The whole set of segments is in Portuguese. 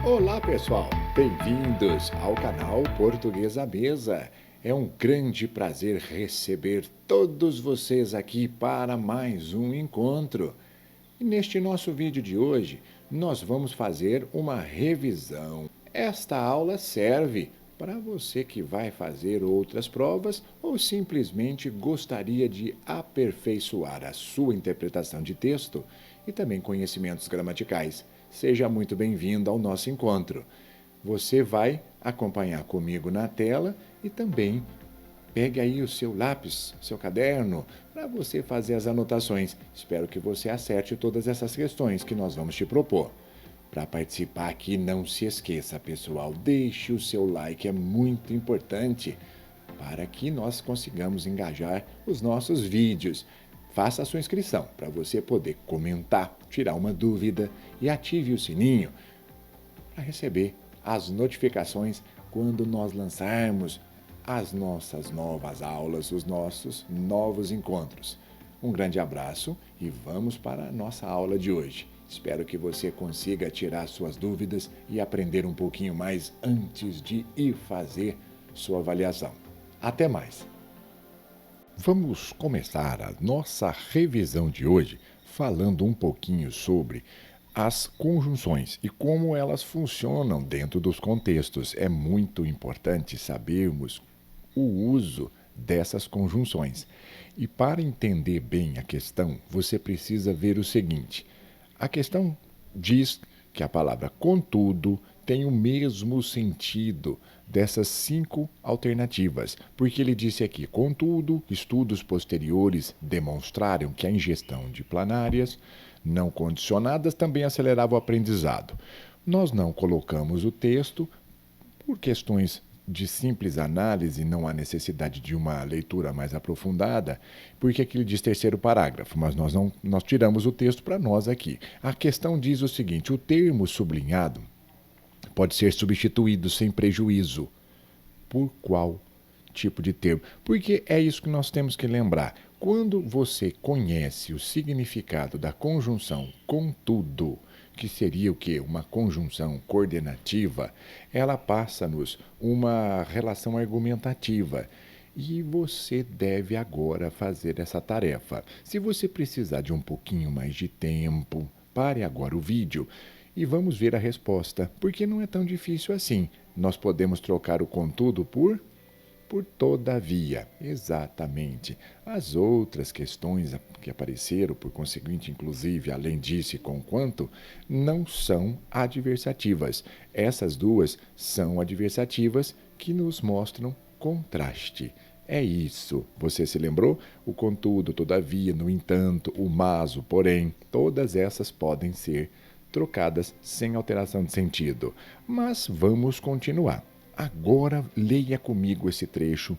Olá, pessoal! Bem-vindos ao canal Português à Mesa. É um grande prazer receber todos vocês aqui para mais um encontro. E neste nosso vídeo de hoje, nós vamos fazer uma revisão. Esta aula serve para você que vai fazer outras provas ou simplesmente gostaria de aperfeiçoar a sua interpretação de texto e também conhecimentos gramaticais. Seja muito bem-vindo ao nosso encontro. Você vai acompanhar comigo na tela e também pegue aí o seu lápis, seu caderno, para você fazer as anotações. Espero que você acerte todas essas questões que nós vamos te propor. Para participar aqui, não se esqueça, pessoal, deixe o seu like, é muito importante para que nós consigamos engajar os nossos vídeos. Faça a sua inscrição para você poder comentar, tirar uma dúvida e ative o sininho para receber as notificações quando nós lançarmos as nossas novas aulas, os nossos novos encontros. Um grande abraço e vamos para a nossa aula de hoje. Espero que você consiga tirar suas dúvidas e aprender um pouquinho mais antes de ir fazer sua avaliação. Até mais! Vamos começar a nossa revisão de hoje falando um pouquinho sobre as conjunções e como elas funcionam dentro dos contextos. É muito importante sabermos o uso dessas conjunções. E para entender bem a questão, você precisa ver o seguinte: a questão diz que a palavra contudo tem o mesmo sentido dessas 5 alternativas, porque ele disse aqui: contudo, estudos posteriores demonstraram que a ingestão de planárias não condicionadas também acelerava o aprendizado. Nós não colocamos o texto por questões de simples análise, não há necessidade de uma leitura mais aprofundada, porque aqui ele diz terceiro parágrafo, mas nós tiramos o texto para nós aqui. A questão diz o seguinte: o termo sublinhado pode ser substituído sem prejuízo. Por qual tipo de termo? Porque é isso que nós temos que lembrar. Quando você conhece o significado da conjunção contudo, que seria o quê? Uma conjunção coordenativa, ela passa-nos uma relação argumentativa. E você deve agora fazer essa tarefa. Se você precisar de um pouquinho mais de tempo, pare agora o vídeo e vamos ver a resposta, porque não é tão difícil assim. Nós podemos trocar o contudo por todavia. Exatamente. As outras questões que apareceram, por conseguinte, inclusive, além disso e conquanto, não são adversativas. Essas duas são adversativas que nos mostram contraste. É isso. Você se lembrou? O contudo, todavia, no entanto, o mas, o porém, todas essas podem ser trocadas sem alteração de sentido. Mas vamos continuar. Agora leia comigo esse trecho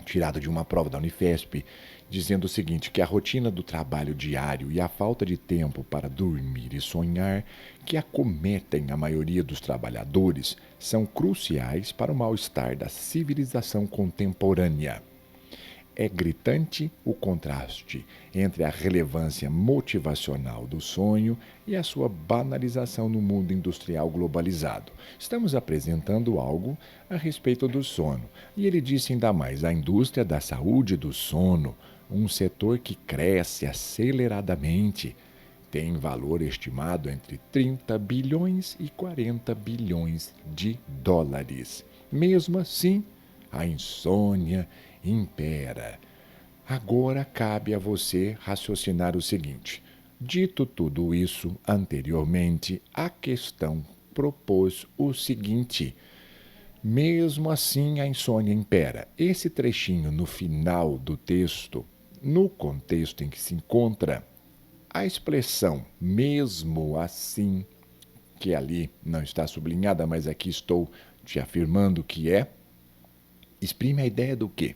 tirado de uma prova da Unifesp, dizendo o seguinte: que a rotina do trabalho diário e a falta de tempo para dormir e sonhar que acometem a maioria dos trabalhadores são cruciais para o mal-estar da civilização contemporânea. É gritante o contraste entre a relevância motivacional do sonho e a sua banalização no mundo industrial globalizado. Estamos apresentando algo a respeito do sono. E ele disse ainda mais: a indústria da saúde do sono, um setor que cresce aceleradamente, tem valor estimado entre 30 bilhões e 40 bilhões de dólares. Mesmo assim, a insônia impera. Agora cabe a você raciocinar o seguinte: dito tudo isso anteriormente, a questão propôs o seguinte: mesmo assim a insônia impera. Esse trechinho no final do texto, no contexto em que se encontra, a expressão mesmo assim, que ali não está sublinhada, mas aqui estou te afirmando que é, exprime a ideia do quê?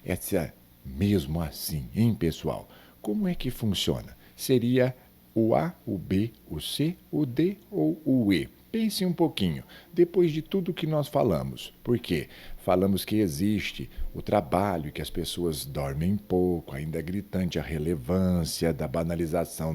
Essa mesmo assim, hein, pessoal? Como é que funciona? Seria o A, o B, o C, o D ou o E? Pense um pouquinho, depois de tudo que nós falamos. Por quê? Falamos que existe o trabalho, que as pessoas dormem pouco, ainda é gritante a relevância da banalização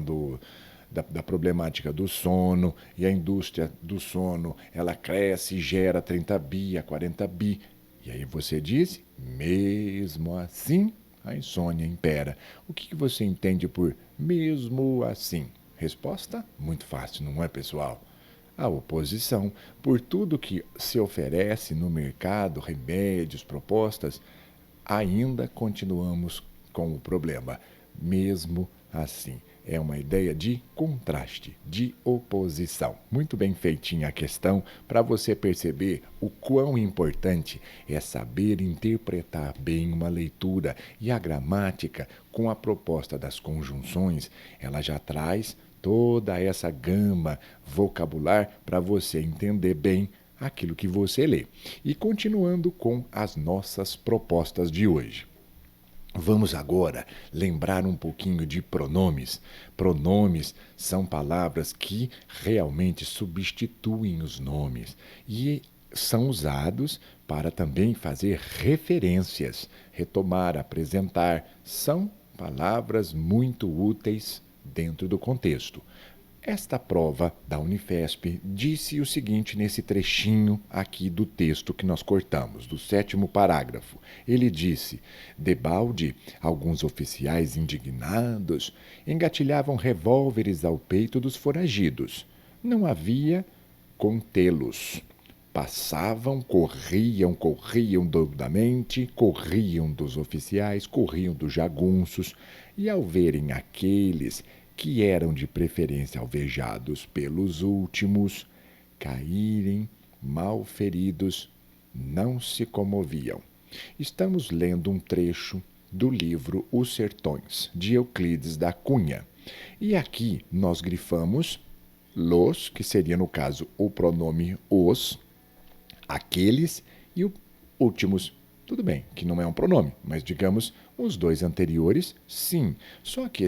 da problemática do sono, e a indústria do sono, ela cresce e gera 30 bi a 40 bi. E aí você diz, mesmo assim, a insônia impera. O que você entende por mesmo assim? Resposta muito fácil, não é, pessoal? A oposição. Por tudo que se oferece no mercado, remédios, propostas, ainda continuamos com o problema. Mesmo assim, é uma ideia de contraste, de oposição. Muito bem feitinha a questão para você perceber o quão importante é saber interpretar bem uma leitura. E a gramática, com a proposta das conjunções, ela já traz toda essa gama vocabular para você entender bem aquilo que você lê. E continuando com as nossas propostas de hoje. Vamos agora lembrar um pouquinho de pronomes. Pronomes são palavras que realmente substituem os nomes e são usados para também fazer referências, retomar, apresentar. São palavras muito úteis dentro do contexto. Esta prova da Unifesp disse o seguinte nesse trechinho aqui do texto que nós cortamos, do 7º parágrafo. Ele disse: debalde, alguns oficiais indignados engatilhavam revólveres ao peito dos foragidos. Não havia contê-los. Passavam, corriam doidamente, corriam dos oficiais, corriam dos jagunços, e ao verem aqueles que eram de preferência alvejados pelos últimos, caírem mal feridos, não se comoviam. Estamos lendo um trecho do livro Os Sertões, de Euclides da Cunha. E aqui nós grifamos los, que seria no caso o pronome os, aqueles e os últimos. Tudo bem, que não é um pronome, mas digamos os dois anteriores, sim. Só que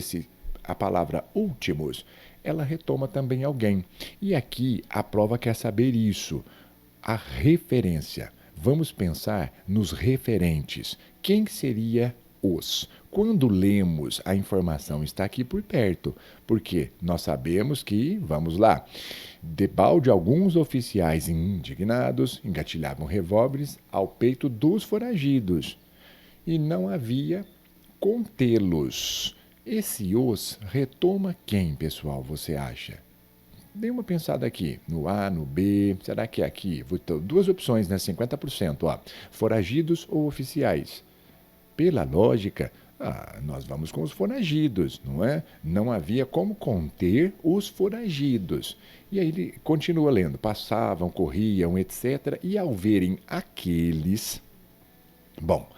a palavra últimos, ela retoma também alguém. E aqui a prova quer saber isso, a referência. Vamos pensar nos referentes. Quem seria os? Quando lemos, a informação está aqui por perto, porque nós sabemos que, vamos lá, debalde alguns oficiais indignados engatilhavam revólveres ao peito dos foragidos, e não havia contê-los. Esse os retoma quem, pessoal, você acha? Dê uma pensada aqui, no A, no B, será que é aqui? Duas opções, né? 50%, ó. Foragidos ou oficiais? Pela lógica, nós vamos com os foragidos, não é? Não havia como conter os foragidos. E aí ele continua lendo, passavam, corriam, etc. E ao verem aqueles... Bom,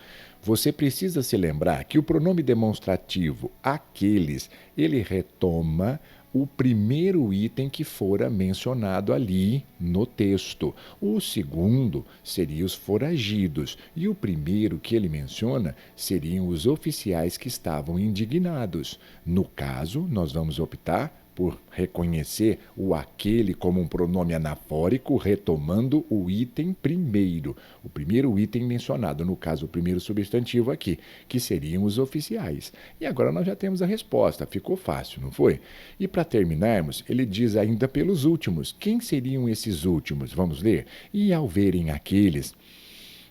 você precisa se lembrar que o pronome demonstrativo aqueles, ele retoma o primeiro item que fora mencionado ali no texto. O segundo seria os foragidos e o primeiro que ele menciona seriam os oficiais que estavam indignados. No caso, nós vamos optar por reconhecer o aquele como um pronome anafórico, retomando o item primeiro, o primeiro item mencionado, no caso, o primeiro substantivo aqui, que seriam os oficiais. E agora nós já temos a resposta, ficou fácil, não foi? E para terminarmos, ele diz ainda pelos últimos. Quem seriam esses últimos? Vamos ler? E ao verem aqueles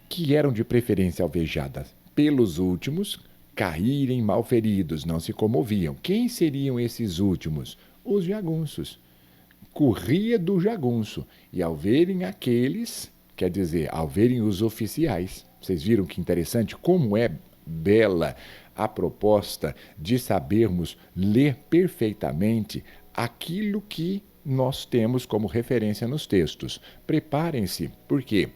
que eram de preferência alvejadas pelos últimos, caírem mal feridos, não se comoviam. Quem seriam esses últimos? Os jagunços. Corria do jagunço. E ao verem aqueles, quer dizer, ao verem os oficiais, vocês viram que interessante? Como é bela a proposta de sabermos ler perfeitamente aquilo que nós temos como referência nos textos. Preparem-se, porque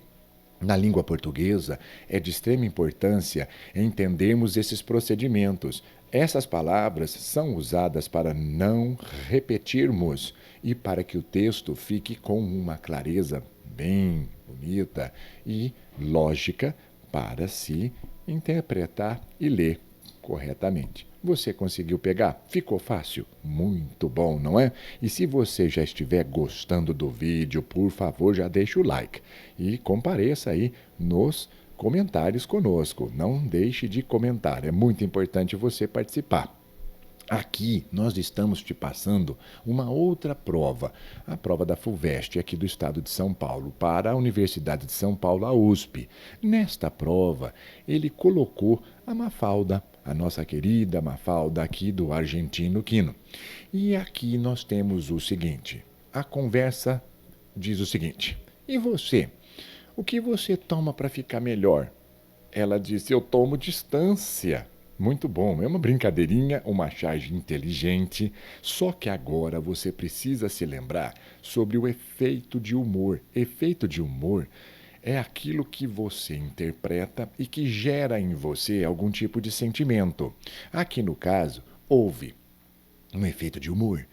na língua portuguesa, é de extrema importância entendermos esses procedimentos. Essas palavras são usadas para não repetirmos e para que o texto fique com uma clareza bem bonita e lógica para se interpretar e ler corretamente. Você conseguiu pegar? Ficou fácil? Muito bom, não é? E se você já estiver gostando do vídeo, por favor, já deixa o like e compareça aí nos comentários conosco. Não deixe de comentar, é muito importante você participar. Aqui nós estamos te passando uma outra prova, a prova da FUVEST aqui do estado de São Paulo, para a Universidade de São Paulo, a USP. Nesta prova, ele colocou a Mafalda, a nossa querida Mafalda aqui do Argentino Quino. E aqui nós temos o seguinte: a conversa diz o seguinte: e você? O que você toma para ficar melhor? Ela disse: eu tomo distância. Muito bom, é uma brincadeirinha, uma charge inteligente, só que agora você precisa se lembrar sobre o efeito de humor. Efeito de humor é aquilo que você interpreta e que gera em você algum tipo de sentimento. Aqui no caso, houve um efeito de humor.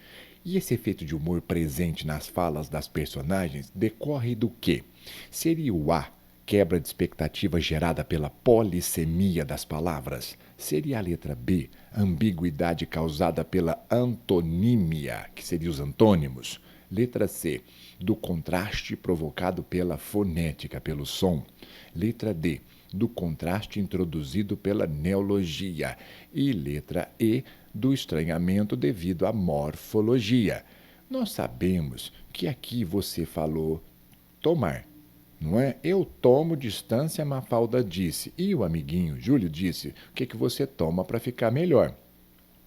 E esse efeito de humor presente nas falas das personagens decorre do quê? Seria o A, quebra de expectativa gerada pela polissemia das palavras? Seria a letra B, ambiguidade causada pela antonímia, que seriam os antônimos? Letra C, do contraste provocado pela fonética, pelo som. Letra D, do contraste introduzido pela neologia. E letra E, do estranhamento devido à morfologia. Nós sabemos que aqui você falou tomar, não é? Eu tomo distância, Mafalda disse. E o amiguinho Júlio disse: o que você toma para ficar melhor?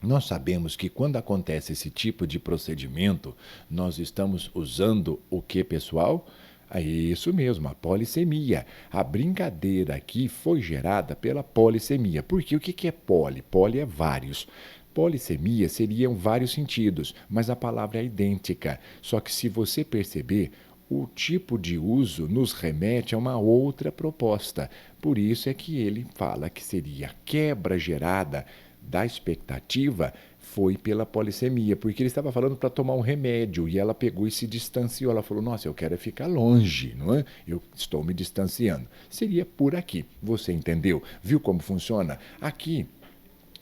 Nós sabemos que quando acontece esse tipo de procedimento, nós estamos usando o que, pessoal? É isso mesmo, a polissemia. A brincadeira aqui foi gerada pela polissemia. Porque o que é poli? Poli é vários. Polissemia seriam vários sentidos, mas a palavra é idêntica. Só que se você perceber, o tipo de uso nos remete a uma outra proposta. Por isso é que ele fala que seria quebra gerada da expectativa foi pela polissemia, porque ele estava falando para tomar um remédio e ela pegou e se distanciou. Ela falou: nossa, eu quero ficar longe, não é? Eu estou me distanciando. Seria por aqui. Você entendeu? Viu como funciona? Aqui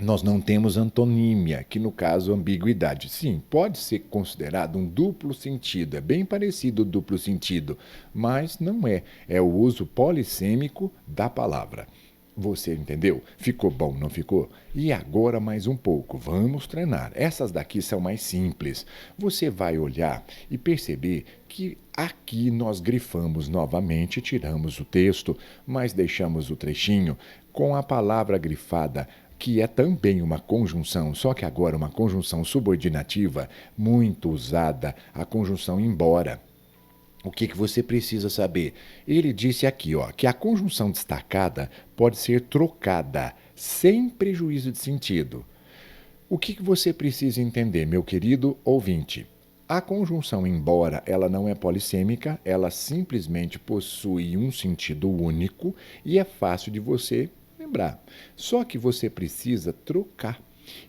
nós não temos antonímia, que no caso ambiguidade. Sim, pode ser considerado um duplo sentido, é bem parecido o duplo sentido, mas não é. É o uso polissêmico da palavra. Você entendeu? Ficou bom, não ficou? E agora mais um pouco, vamos treinar. Essas daqui são mais simples. Você vai olhar e perceber que aqui nós grifamos novamente, tiramos o texto, mas deixamos o trechinho com a palavra grifada, que é também uma conjunção, só que agora uma conjunção subordinativa muito usada, a conjunção embora. O que você precisa saber? Ele disse aqui, ó, que a conjunção destacada pode ser trocada sem prejuízo de sentido. O que você precisa entender, meu querido ouvinte? A conjunção embora ela não é polissêmica, ela simplesmente possui um sentido único e é fácil de você lembrar. Só que você precisa trocar.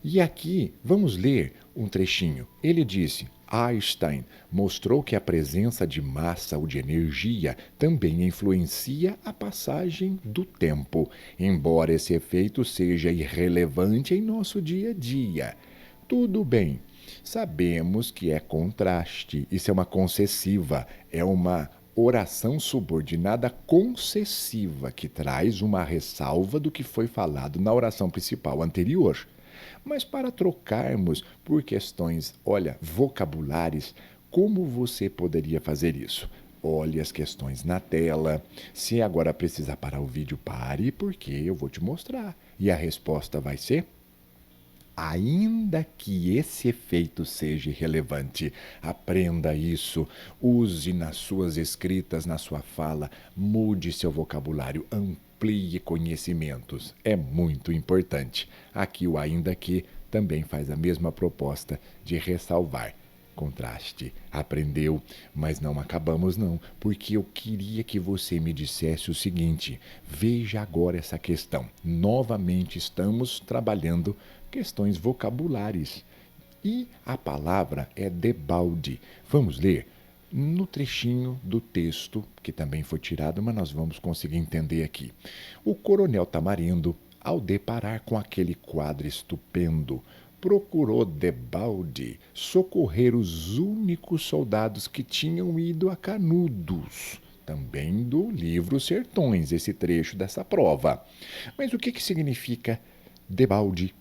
E aqui vamos ler um trechinho. Ele disse: Einstein mostrou que a presença de massa ou de energia também influencia a passagem do tempo, embora esse efeito seja irrelevante em nosso dia a dia. Tudo bem. Sabemos que é contraste, isso é uma concessiva, é uma oração subordinada concessiva que traz uma ressalva do que foi falado na oração principal anterior. Mas para trocarmos por questões, olha, vocabulares, como você poderia fazer isso? Olhe as questões na tela. Se agora precisar parar o vídeo, pare, porque eu vou te mostrar. E a resposta vai ser: ainda que esse efeito seja irrelevante, aprenda isso, use nas suas escritas, na sua fala, mude seu vocabulário, amplie conhecimentos. É muito importante. Aqui o ainda que também faz a mesma proposta de ressalvar. Contraste. Aprendeu, mas não acabamos não, porque eu queria que você me dissesse o seguinte: veja agora essa questão. Novamente estamos trabalhando questões vocabulares. E a palavra é debalde. Vamos ler no trechinho do texto, que também foi tirado, mas nós vamos conseguir entender aqui. O coronel Tamarindo, ao deparar com aquele quadro estupendo, procurou debalde socorrer os únicos soldados que tinham ido a Canudos. Também do livro Sertões, esse trecho dessa prova. Mas o que significa debalde?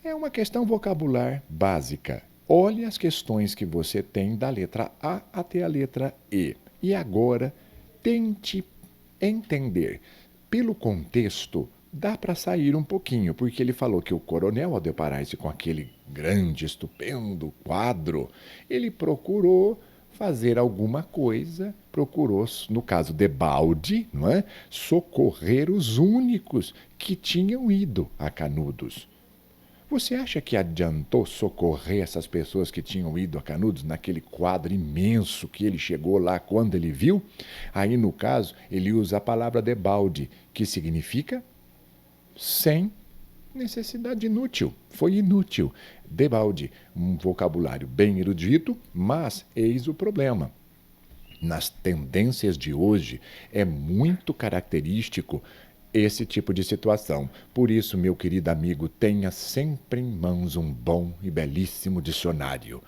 É uma questão vocabular básica. Olhe as questões que você tem da letra A até a letra E. E agora, tente entender. Pelo contexto, dá para sair um pouquinho, porque ele falou que o coronel, ao deparar-se com aquele grande, estupendo quadro, ele procurou fazer alguma coisa, procurou, no caso de balde, não é? Socorrer os únicos que tinham ido a Canudos. Você acha que adiantou socorrer essas pessoas que tinham ido a Canudos naquele quadro imenso que ele chegou lá quando ele viu? Aí, no caso, ele usa a palavra debalde, que significa sem necessidade, inútil. Foi inútil. Debalde, um vocabulário bem erudito, mas eis o problema. Nas tendências de hoje, é muito característico esse tipo de situação. Por isso, meu querido amigo, tenha sempre em mãos um bom e belíssimo dicionário.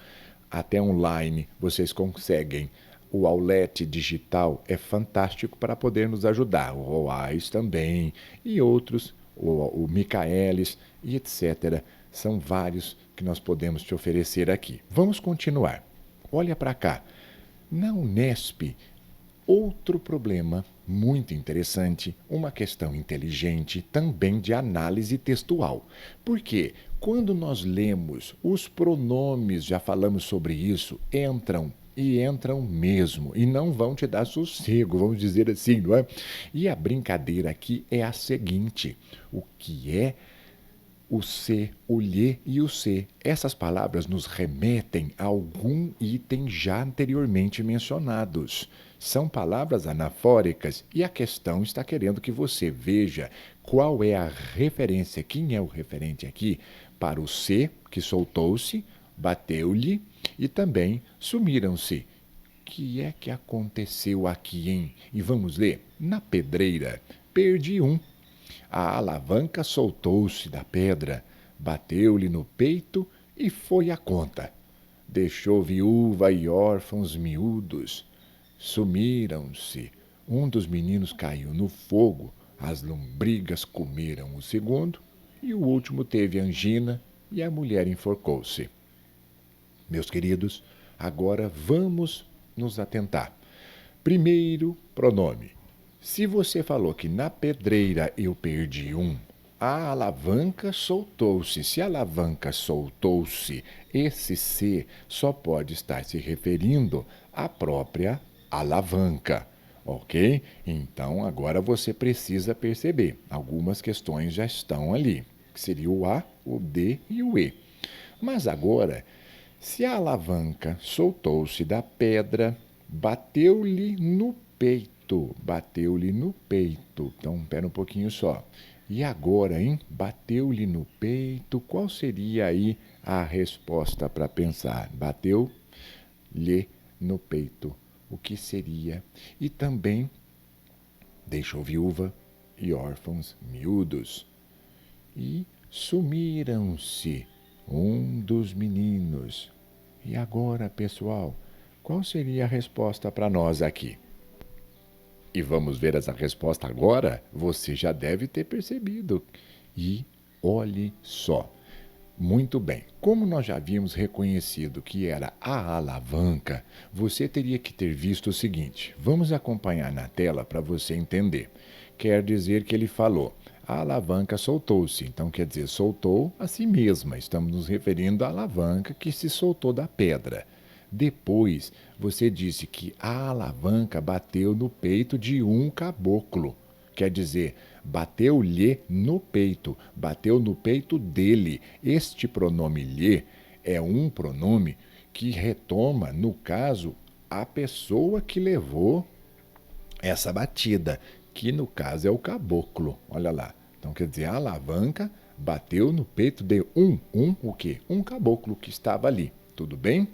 Até online vocês conseguem. O Aulete Digital é fantástico para poder nos ajudar. O Roais também e outros, o Micaelis e etc. São vários que nós podemos te oferecer aqui. Vamos continuar. Olha para cá. Na Unesp, outro problema muito interessante, uma questão inteligente também de análise textual. Porque quando nós lemos os pronomes, já falamos sobre isso, entram e entram mesmo e não vão te dar sossego, vamos dizer assim, não é? E a brincadeira aqui é a seguinte: o que é o se, o lhe e o se? Essas palavras nos remetem a algum item já anteriormente mencionados. São palavras anafóricas e a questão está querendo que você veja qual é a referência, quem é o referente aqui para o se, que soltou-se, bateu-lhe e também sumiram-se. O que é que aconteceu aqui, hein? E vamos ler. Na pedreira, perdi um. A alavanca soltou-se da pedra, bateu-lhe no peito e foi a conta. Deixou viúva e órfãos miúdos. Sumiram-se. Um dos meninos caiu no fogo, as lombrigas comeram o segundo, e o último teve angina e a mulher enforcou-se. Meus queridos, agora vamos nos atentar. Primeiro pronome. Se você falou que na pedreira eu perdi um, a alavanca soltou-se. Se a alavanca soltou-se, esse se só pode estar se referindo à própria alavanca. Ok? Então agora você precisa perceber. Algumas questões já estão ali, que seria o A, o D e o E. Mas agora, se a alavanca soltou-se da pedra, bateu-lhe no peito. Bateu-lhe no peito. Então, espera um pouquinho só. E agora, hein? Bateu-lhe no peito. Qual seria aí a resposta para pensar? Bateu-lhe no peito. O que seria? E também deixou viúva e órfãos miúdos. E sumiram-se um dos meninos. E agora, pessoal, qual seria a resposta para nós aqui? E vamos ver essa resposta agora? Você já deve ter percebido. E olhe só. Muito bem. Como nós já havíamos reconhecido que era a alavanca, você teria que ter visto o seguinte. Vamos acompanhar na tela para você entender. Quer dizer que ele falou: a alavanca soltou-se. Então quer dizer, soltou a si mesma. Estamos nos referindo à alavanca que se soltou da pedra. Depois, você disse que a alavanca bateu no peito de um caboclo. Quer dizer, bateu-lhe no peito, bateu no peito dele. Este pronome lhe é um pronome que retoma, no caso, a pessoa que levou essa batida, que no caso é o caboclo. Olha lá. Então quer dizer, a alavanca bateu no peito de o quê? Um caboclo que estava ali. Tudo bem?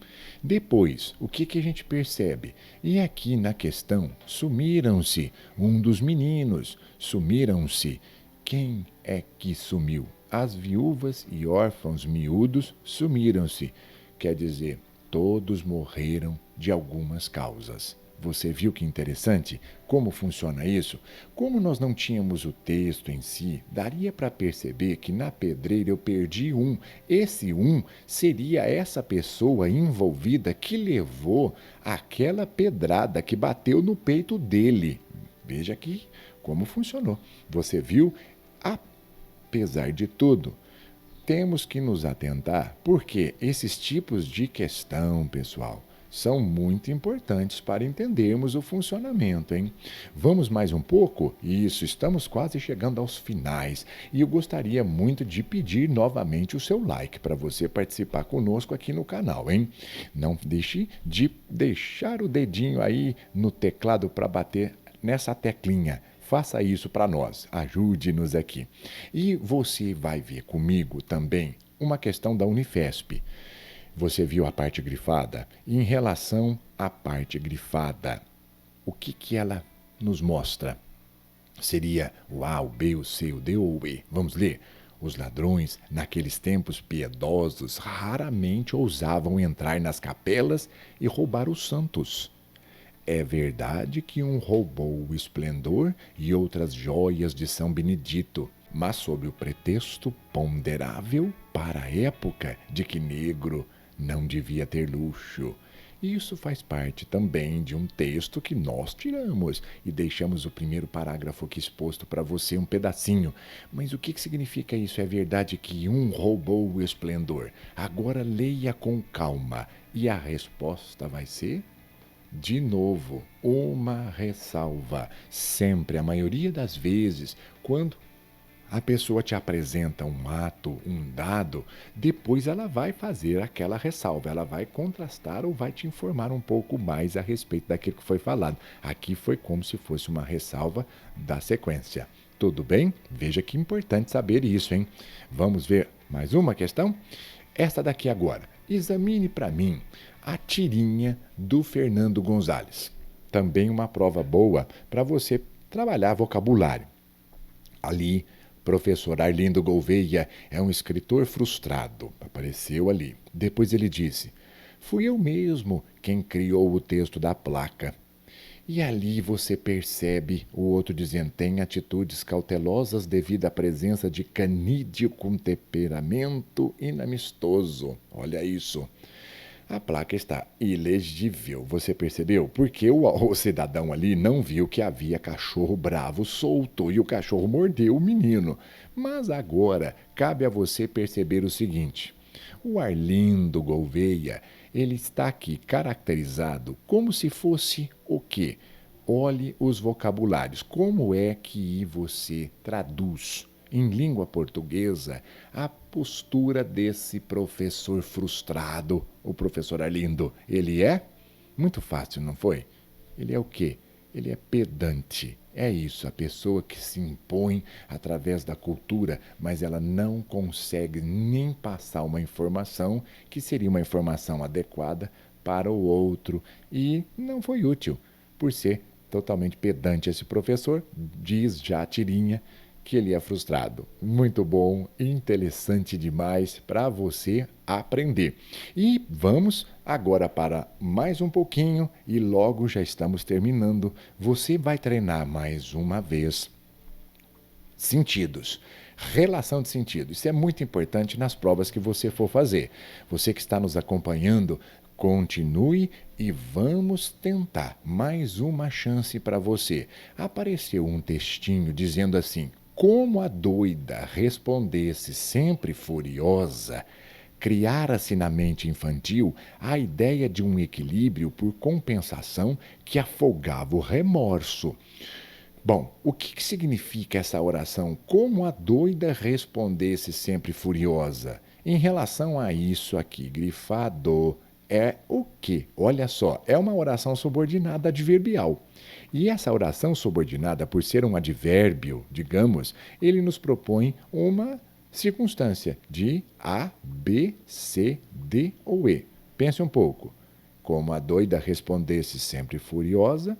Depois, o que a gente percebe? E aqui na questão, sumiram-se um dos meninos. Sumiram-se. Quem é que sumiu? As viúvas e órfãos miúdos sumiram-se. Quer dizer, todos morreram de algumas causas. Você viu que interessante? Como funciona isso? Como nós não tínhamos o texto em si, daria para perceber que na pedreira eu perdi um. Esse um seria essa pessoa envolvida que levou aquela pedrada que bateu no peito dele. Veja aqui como funcionou. Você viu? Apesar de tudo, temos que nos atentar, porque esses tipos de questão, pessoal, são muito importantes para entendermos o funcionamento, hein? Vamos mais um pouco? Isso, estamos quase chegando aos finais e eu gostaria muito de pedir novamente o seu like para você participar conosco aqui no canal, hein? Não deixe de deixar o dedinho aí no teclado para bater nessa teclinha. Faça isso para nós, ajude-nos aqui. E você vai ver comigo também uma questão da Unifesp. Você viu a parte grifada? Em relação à parte grifada, o que ela nos mostra? Seria o A, o B, o C, o D ou o E? Vamos ler. Os ladrões, naqueles tempos piedosos, raramente ousavam entrar nas capelas e roubar os santos. É verdade que um roubou o esplendor e outras joias de São Benedito, mas sob o pretexto ponderável para a época de que negro não devia ter luxo. Isso faz parte também de um texto que nós tiramos e deixamos o primeiro parágrafo aqui exposto para você, um pedacinho. Mas o que significa isso? É verdade que um roubou o esplendor. Agora leia com calma e a resposta vai ser... De novo, uma ressalva. Sempre, a maioria das vezes, quando a pessoa te apresenta um ato, um dado, depois ela vai fazer aquela ressalva, ela vai contrastar ou vai te informar um pouco mais a respeito daquilo que foi falado. Aqui foi como se fosse uma ressalva da sequência. Tudo bem? Veja que importante saber isso, hein? Vamos ver mais uma questão? Esta daqui agora. Examine para mim a tirinha do Fernando Gonzalez. Também uma prova boa para você trabalhar vocabulário. Ali, professor Arlindo Gouveia é um escritor frustrado. Apareceu ali. Depois ele disse: fui eu mesmo quem criou o texto da placa. E ali você percebe o outro dizendo: tem atitudes cautelosas devido à presença de canídeo com temperamento inamistoso. Olha isso. A placa está ilegível, você percebeu? Porque o cidadão ali não viu que havia cachorro bravo solto e o cachorro mordeu o menino. Mas agora cabe a você perceber o seguinte: o Arlindo Gouveia, ele está aqui caracterizado como se fosse o quê? Olhe os vocabulários. Como é que você traduz em língua portuguesa a postura desse professor frustrado, o professor Arlindo? Ele é muito fácil, não foi? Ele é o quê? Ele é pedante. É isso, a pessoa que se impõe através da cultura, mas ela não consegue nem passar uma informação que seria uma informação adequada para o outro e não foi útil, por ser totalmente pedante esse professor, diz já a tirinha que ele é frustrado. Muito bom, interessante demais para você aprender. E vamos agora para mais um pouquinho e logo já estamos terminando. Você vai treinar mais uma vez sentidos. Relação de sentido. Isso é muito importante nas provas que você for fazer. Você que está nos acompanhando, continue e vamos tentar mais uma chance para você. Apareceu um textinho dizendo assim: como a doida respondesse sempre furiosa, criara-se na mente infantil a ideia de um equilíbrio por compensação que afogava o remorso. Bom, o que significa essa oração? Como a doida respondesse sempre furiosa? Em relação a isso aqui, grifado, é o quê? Olha só, é uma oração subordinada adverbial. E essa oração subordinada, por ser um advérbio, digamos, ele nos propõe uma circunstância de A, B, C, D ou E. Pense um pouco. Como a doida respondesse sempre furiosa,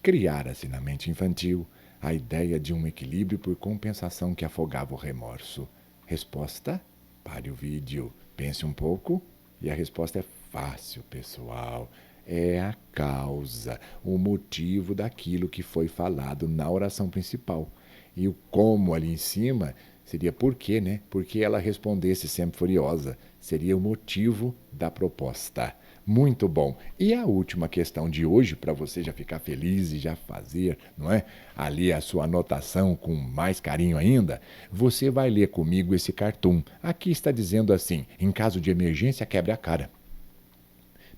criara-se na mente infantil a ideia de um equilíbrio por compensação que afogava o remorso. Resposta? Pare o vídeo, pense um pouco e a resposta é fácil, pessoal. é a causa, o motivo daquilo que foi falado na oração principal. E o como ali em cima seria por quê, né? Porque ela respondesse sempre furiosa. Seria o motivo da proposta. Muito bom. E a última questão de hoje, para você já ficar feliz e já fazer, não é? Ali a sua anotação com mais carinho ainda, você vai ler comigo esse cartoon. Aqui está dizendo assim: em caso de emergência, quebre a cara.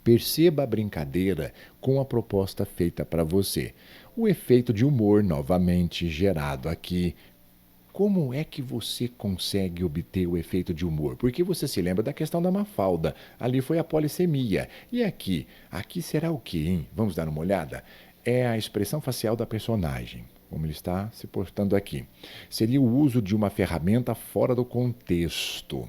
Perceba a brincadeira com a proposta feita para você. O efeito de humor novamente gerado aqui. Como é que você consegue obter o efeito de humor? Porque você se lembra da questão da Mafalda. Ali foi a polissemia. E aqui? Aqui será o quê, hein? Vamos dar uma olhada? É a expressão facial da personagem, como ele está se portando aqui. Seria o uso de uma ferramenta fora do contexto.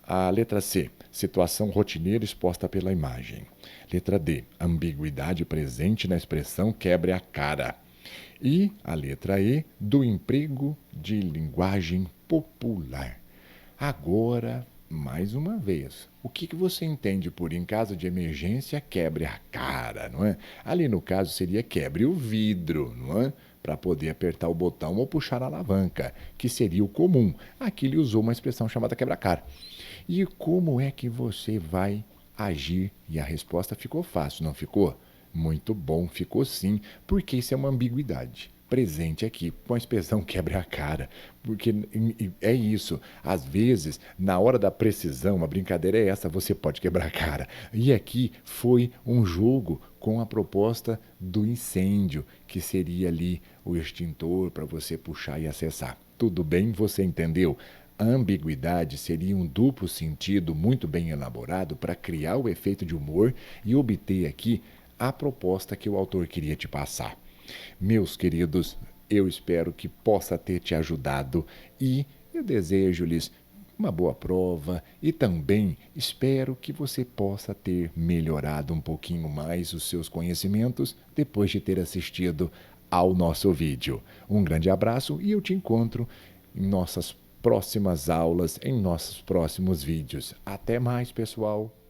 A letra C, situação rotineira exposta pela imagem. Letra D, ambiguidade presente na expressão quebre a cara. E a letra E, do emprego de linguagem popular. Agora, mais uma vez, o que você entende por em caso de emergência quebre a cara, não é? Ali no caso seria quebre o vidro, não é? Para poder apertar o botão ou puxar a alavanca, que seria o comum. Aqui ele usou uma expressão chamada quebra-cara. E como é que você vai agir? E a resposta ficou fácil, não ficou? Muito bom, ficou sim, porque isso é uma ambiguidade presente aqui, com a expressão quebra a cara, porque é isso, às vezes, na hora da precisão, a brincadeira é essa, você pode quebrar a cara, e aqui foi um jogo com a proposta do incêndio, que seria ali o extintor para você puxar e acessar. Tudo bem? Você entendeu? A ambiguidade seria um duplo sentido muito bem elaborado para criar o efeito de humor e obter aqui a proposta que o autor queria te passar. Meus queridos, eu espero que possa ter te ajudado e eu desejo-lhes uma boa prova e também espero que você possa ter melhorado um pouquinho mais os seus conhecimentos depois de ter assistido ao nosso vídeo. Um grande abraço e eu te encontro em nossas próximas aulas, em nossos próximos vídeos. Até mais, pessoal!